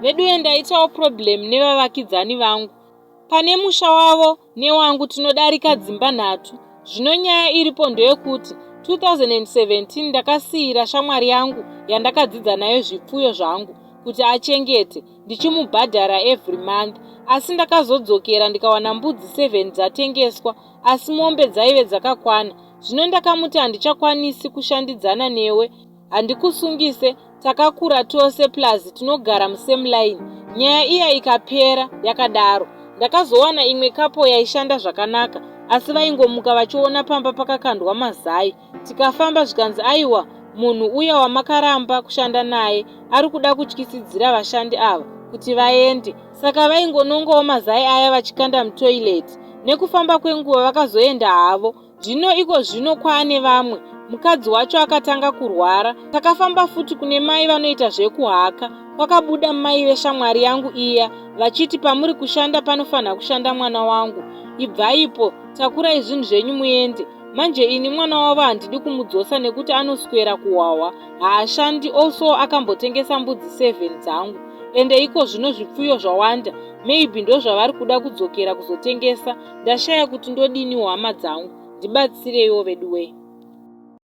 vedu ndaitawo problem nevavakidzani vangu. Pane musha wavo newangu tinodarika dzimba 3. Zvino nyaya iripo ndeyekuti 2017 ndakasiyira shamwari yangu yandakadzidza nayo zvipfuyo zvangu kuti achengete ndichimubhadhara every month, asi ndakazodzokera ndikawana mbudzi 7 dzatengeswa asi mombe dzaive dzakakwana. Zvino ndakamuti handichakwanisi kushandidzana newe, handikusungise, takakura tose plus tinogara musame line. Nyaya iya ikapera yakadaro. Ndakazowana imwe kapo yaishanda zvakanaka, asi vaingomuka vachiona pamba pakakandwa mazai. Tikafamba zvikanzi aiwa, munhu uya wamakaramba kushanda naye ari kuda kutyisidzira vashandi ava kuti vaende. Saka vaingonongawo mazai aya vachikanda mutoileti. Nekufamba kwenguva vakazoenda havo. Zvino iko zvino kwaane vamwe. Mukadzi wacho akatanga kurwara. Takafamba futi kune mai vanoita zvekuhaka. Kwakabuda mai veshamwari yangu iya vachiti pamuri kushanda panofanha kushanda mwana wangu. Ibvaipo, takurai zvinhu zvenyu muende. Manje ini mwana wavo handidi kumudzosa nekuti anoswera kuwawa. Haashandi, also akambotengesa mbudzi 7 dzangu. Ende iko zvino zvipfuyo zvawanda. Maybe ndo zvavari kuda kudzokera kuzotengesa. Ndashaya kuti ndodini hama dzangu. Ndibatsireiwo veduwe.